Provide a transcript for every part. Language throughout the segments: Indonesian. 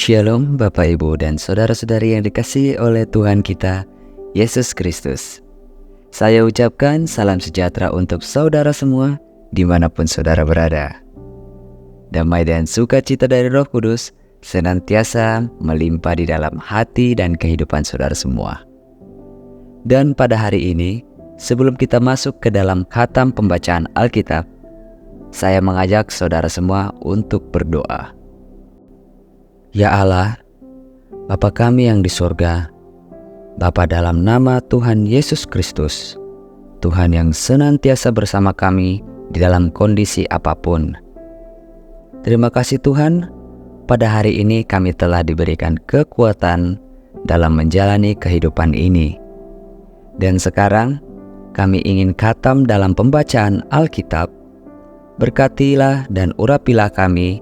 Shalom Bapak Ibu dan Saudara-saudari yang dikasihi oleh Tuhan kita, Yesus Kristus. Saya ucapkan salam sejahtera untuk saudara semua dimanapun saudara berada. Damai dan sukacita dari Roh Kudus senantiasa melimpah di dalam hati dan kehidupan saudara semua. Dan pada hari ini, sebelum kita masuk ke dalam khatam pembacaan Alkitab, saya mengajak saudara semua untuk berdoa. Ya Allah, Bapa kami yang di surga, Bapa dalam nama Tuhan Yesus Kristus, Tuhan yang senantiasa bersama kami di dalam kondisi apapun. Terima kasih Tuhan, pada hari ini kami telah diberikan kekuatan dalam menjalani kehidupan ini. Dan sekarang kami ingin khatam dalam pembacaan Alkitab. Berkatilah dan urapilah kami,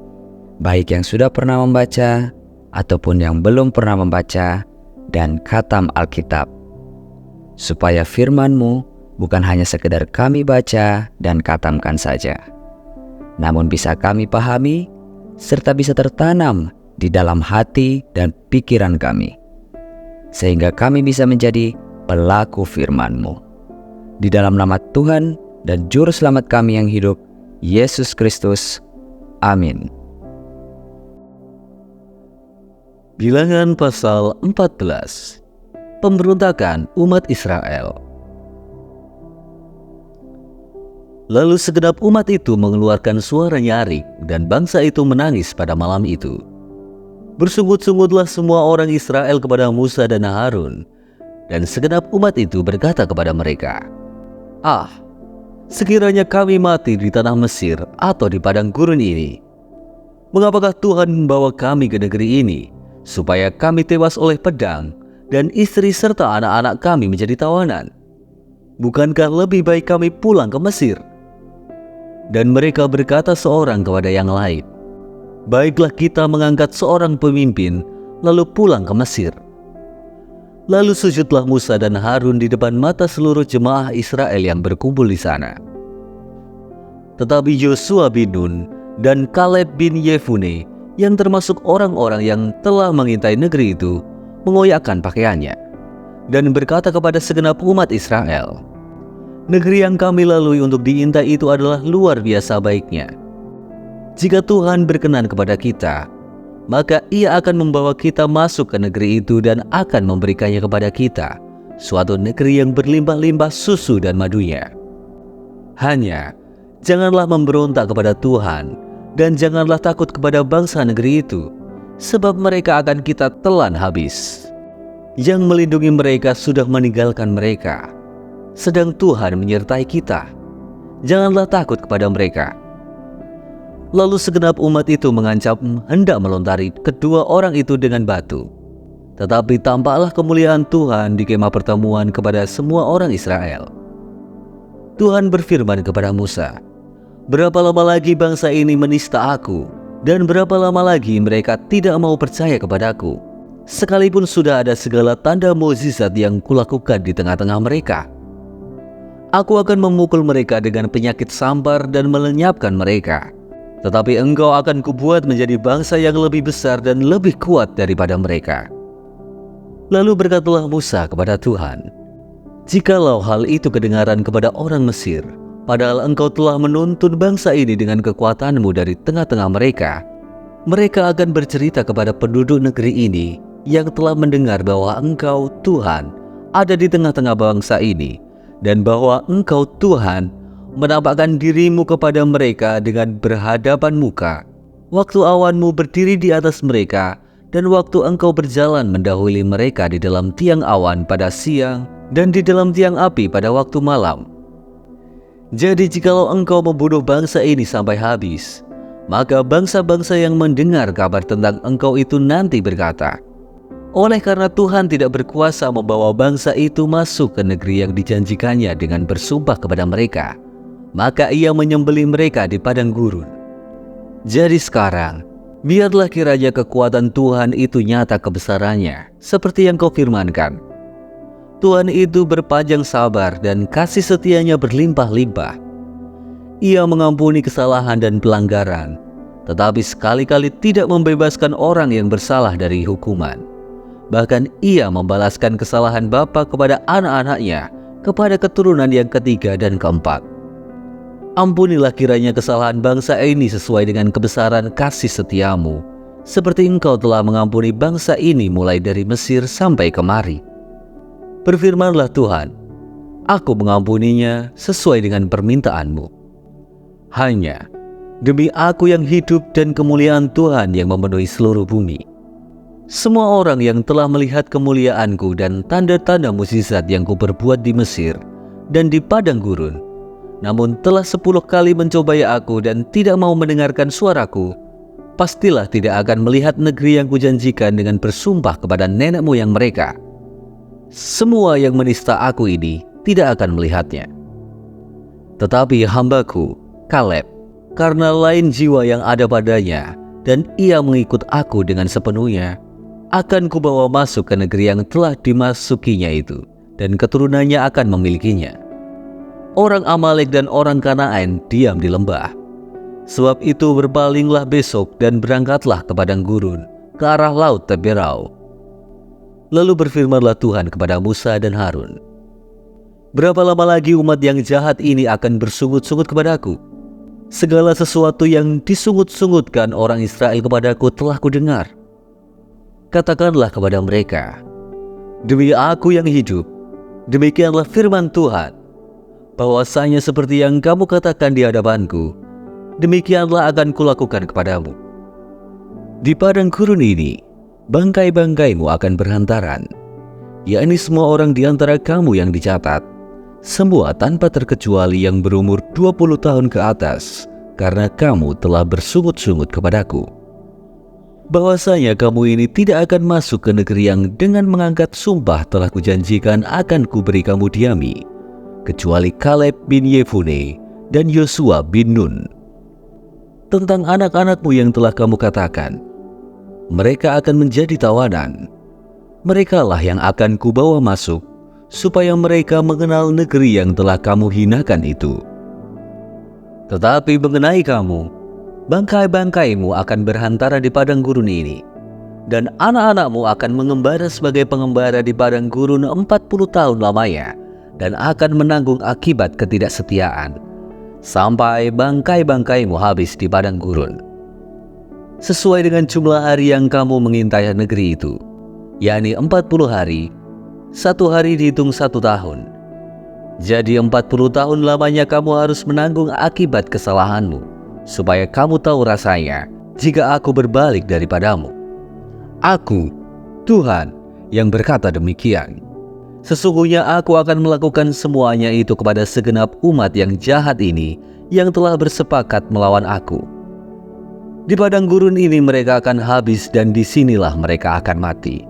baik yang sudah pernah membaca ataupun yang belum pernah membaca dan khatam Alkitab, supaya firman-Mu bukan hanya sekedar kami baca dan khatamkan saja, namun bisa kami pahami serta bisa tertanam di dalam hati dan pikiran kami, sehingga kami bisa menjadi pelaku firman-Mu. Di dalam nama Tuhan dan Juru Selamat kami yang hidup, Yesus Kristus. Amin. Bilangan pasal 14. Pemberontakan umat Israel. Lalu segenap umat itu mengeluarkan suara nyaring dan bangsa itu menangis pada malam itu. Bersungut-sungutlah semua orang Israel kepada Musa dan Harun, dan segenap umat itu berkata kepada mereka, sekiranya kami mati di tanah Mesir atau di padang gurun ini, mengapakah Tuhan membawa kami ke negeri ini, supaya kami tewas oleh pedang dan istri serta anak-anak kami menjadi tawanan? Bukankah lebih baik kami pulang ke Mesir? Dan mereka berkata seorang kepada yang lain, baiklah kita mengangkat seorang pemimpin lalu pulang ke Mesir. Lalu sujudlah Musa dan Harun di depan mata seluruh jemaah Israel yang berkumpul di sana. Tetapi Yosua bin Nun dan Kaleb bin Yefune, yang termasuk orang-orang yang telah mengintai negeri itu, mengoyakkan pakaiannya dan berkata kepada segenap umat Israel, negeri yang kami lalui untuk diintai itu adalah luar biasa baiknya. Jika Tuhan berkenan kepada kita, maka Ia akan membawa kita masuk ke negeri itu dan akan memberikannya kepada kita, suatu negeri yang berlimpah-limpah susu dan madunya. Hanya janganlah memberontak kepada Tuhan, dan janganlah takut kepada bangsa negeri itu, sebab mereka akan kita telan habis. Yang melindungi mereka sudah meninggalkan mereka, sedang Tuhan menyertai kita. Janganlah takut kepada mereka. Lalu segenap umat itu mengancam hendak melontari kedua orang itu dengan batu. Tetapi tampaklah kemuliaan Tuhan di kemah pertemuan kepada semua orang Israel. Tuhan berfirman kepada Musa, berapa lama lagi bangsa ini menista aku, dan berapa lama lagi mereka tidak mau percaya kepadaku, sekalipun sudah ada segala tanda mukjizat yang kulakukan di tengah-tengah mereka? Aku akan memukul mereka dengan penyakit sampar dan melenyapkan mereka. Tetapi engkau akan kubuat menjadi bangsa yang lebih besar dan lebih kuat daripada mereka. Lalu berkatalah Musa kepada Tuhan, jikalau hal itu kedengaran kepada orang Mesir, padahal engkau telah menuntun bangsa ini dengan kekuatanmu dari tengah-tengah mereka, mereka akan bercerita kepada penduduk negeri ini yang telah mendengar bahwa engkau, Tuhan, ada di tengah-tengah bangsa ini, dan bahwa engkau, Tuhan, menampakkan dirimu kepada mereka dengan berhadapan muka, waktu awanmu berdiri di atas mereka, dan waktu engkau berjalan mendahului mereka di dalam tiang awan pada siang, dan di dalam tiang api pada waktu malam. Jadi jikalau engkau membunuh bangsa ini sampai habis, maka bangsa-bangsa yang mendengar kabar tentang engkau itu nanti berkata, oleh karena Tuhan tidak berkuasa membawa bangsa itu masuk ke negeri yang dijanjikannya dengan bersumpah kepada mereka, maka Ia menyembelih mereka di padang gurun. Jadi sekarang, biarlah kiranya kekuatan Tuhan itu nyata kebesarannya, seperti yang kau firmankan. Tuhan itu berpanjang sabar dan kasih setianya berlimpah-limpah. Ia mengampuni kesalahan dan pelanggaran, tetapi sekali-kali tidak membebaskan orang yang bersalah dari hukuman. Bahkan ia membalaskan kesalahan bapa kepada anak-anaknya, kepada keturunan yang ketiga dan keempat. Ampunilah kiranya kesalahan bangsa ini sesuai dengan kebesaran kasih setiamu, seperti Engkau telah mengampuni bangsa ini mulai dari Mesir sampai kemari. Berfirmanlah Tuhan, aku mengampuninya sesuai dengan permintaan-Mu. Hanya demi aku yang hidup dan kemuliaan Tuhan yang memenuhi seluruh bumi. Semua orang yang telah melihat kemuliaanku dan tanda-tanda mukjizat yang kuperbuat di Mesir dan di padang gurun, namun telah 10 kali mencobai aku dan tidak mau mendengarkan suaraku, pastilah tidak akan melihat negeri yang kujanjikan dengan bersumpah kepada nenek moyang mereka. Semua yang menista aku ini tidak akan melihatnya. Tetapi hambaku, Kaleb, karena lain jiwa yang ada padanya, dan ia mengikut aku dengan sepenuhnya, akan kubawa masuk ke negeri yang telah dimasukinya itu, dan keturunannya akan memilikinya. Orang Amalek dan orang Kanaan diam di lembah. Sebab itu berpalinglah besok dan berangkatlah ke padang gurun, ke arah laut Teberau. Lalu berfirmanlah Tuhan kepada Musa dan Harun, berapa lama lagi umat yang jahat ini akan bersungut-sungut kepadaku? Segala sesuatu yang disungut-sungutkan orang Israel kepadaku telah kudengar. Katakanlah kepada mereka, demi aku yang hidup, demikianlah firman Tuhan, bahwasanya seperti yang kamu katakan di hadapanku, demikianlah akan kulakukan kepadamu. Di padang gurun ini, bangkai-bangkaimu akan berhantaran, yakni semua orang di antara kamu yang dicatat, semua tanpa terkecuali yang berumur 20 tahun ke atas, karena kamu telah bersungut-sungut kepadaku. Bahwasanya kamu ini tidak akan masuk ke negeri yang dengan mengangkat sumpah telah kujanjikan akan kuberi kamu diami, kecuali Kaleb bin Yefune dan Yosua bin Nun. Tentang anak-anakmu yang telah kamu katakan, mereka akan menjadi tawanan. Merekalah yang akan kubawa masuk, supaya mereka mengenal negeri yang telah kamu hinakan itu. Tetapi mengenai kamu, bangkai-bangkaimu akan berhantara di padang gurun ini, dan anak-anakmu akan mengembara sebagai pengembara di padang gurun 40 tahun lamanya, dan akan menanggung akibat ketidaksetiaan, sampai bangkai-bangkaimu habis di padang gurun. Sesuai dengan jumlah hari yang kamu mengintai negeri itu, yakni 40 hari, 1 hari dihitung 1 tahun. Jadi 40 tahun lamanya kamu harus menanggung akibat kesalahanmu, supaya kamu tahu rasanya jika aku berbalik daripadamu. Aku, Tuhan, yang berkata demikian. Sesungguhnya aku akan melakukan semuanya itu kepada segenap umat yang jahat ini, yang telah bersepakat melawan aku. Di padang gurun ini mereka akan habis, dan disinilah mereka akan mati.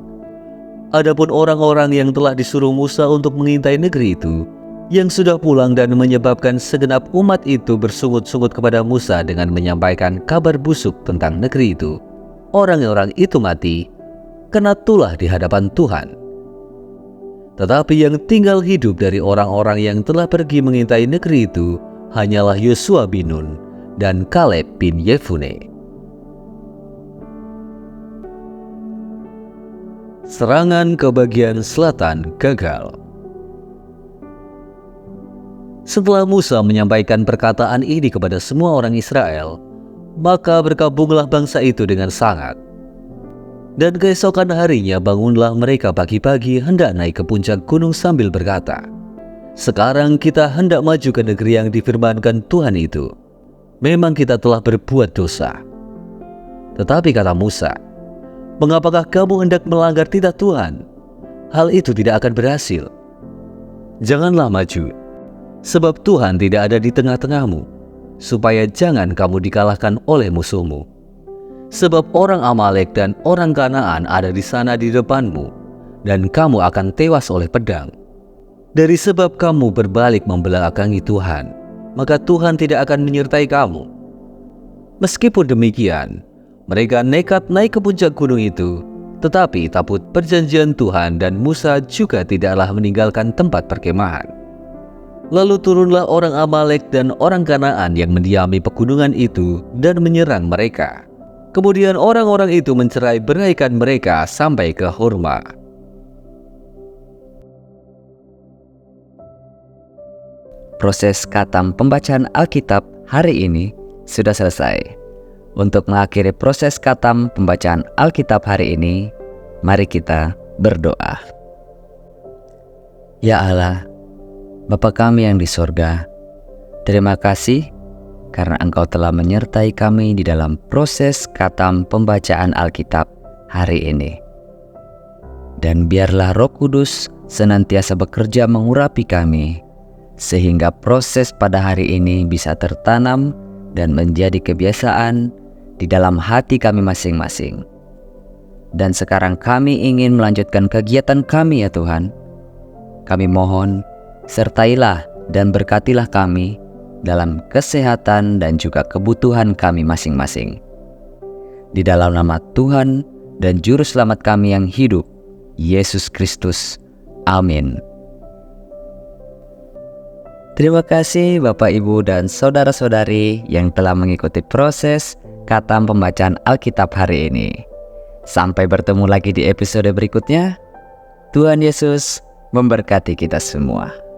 Adapun orang-orang yang telah disuruh Musa untuk mengintai negeri itu, yang sudah pulang dan menyebabkan segenap umat itu bersungut-sungut kepada Musa dengan menyampaikan kabar busuk tentang negeri itu, orang-orang itu mati, kena tulah di hadapan Tuhan. Tetapi yang tinggal hidup dari orang-orang yang telah pergi mengintai negeri itu, hanyalah Yosua bin Nun dan Kaleb bin Yefune. Serangan ke bagian selatan gagal. Setelah Musa menyampaikan perkataan ini kepada semua orang Israel, maka berkabunglah bangsa itu dengan sangat. Dan keesokan harinya bangunlah mereka pagi-pagi hendak naik ke puncak gunung sambil berkata, sekarang kita hendak maju ke negeri yang difirmankan Tuhan itu. Memang kita telah berbuat dosa. Tetapi kata Musa, mengapakah kamu hendak melanggar titah Tuhan? Hal itu tidak akan berhasil. Janganlah maju, sebab Tuhan tidak ada di tengah-tengahmu, supaya jangan kamu dikalahkan oleh musuhmu. Sebab orang Amalek dan orang Kanaan ada di sana di depanmu, dan kamu akan tewas oleh pedang. Dari sebab kamu berbalik membelakangi Tuhan, maka Tuhan tidak akan menyertai kamu. Meskipun demikian, mereka nekat naik ke puncak gunung itu, tetapi tabut perjanjian Tuhan dan Musa juga tidaklah meninggalkan tempat perkemahan. Lalu turunlah orang Amalek dan orang Kanaan yang mendiami pegunungan itu dan menyerang mereka. Kemudian orang-orang itu mencerai beraikan mereka sampai ke Horma. Proses khatam pembacaan Alkitab hari ini sudah selesai. Untuk mengakhiri proses khatam pembacaan Alkitab hari ini, mari kita berdoa. Ya Allah, Bapa kami yang di sorga, terima kasih karena Engkau telah menyertai kami di dalam proses khatam pembacaan Alkitab hari ini. Dan biarlah Roh Kudus senantiasa bekerja mengurapi kami, sehingga proses pada hari ini bisa tertanam dan menjadi kebiasaan di dalam hati kami masing-masing. Dan sekarang kami ingin melanjutkan kegiatan kami ya Tuhan. Kami mohon, sertailah dan berkatilah kami dalam kesehatan dan juga kebutuhan kami masing-masing. Di dalam nama Tuhan dan Juru Selamat kami yang hidup, Yesus Kristus. Amin. Terima kasih Bapak, Ibu, dan saudara-saudari yang telah mengikuti proses khatam pembacaan Alkitab hari ini. Sampai bertemu lagi di episode berikutnya. Tuhan Yesus memberkati kita semua.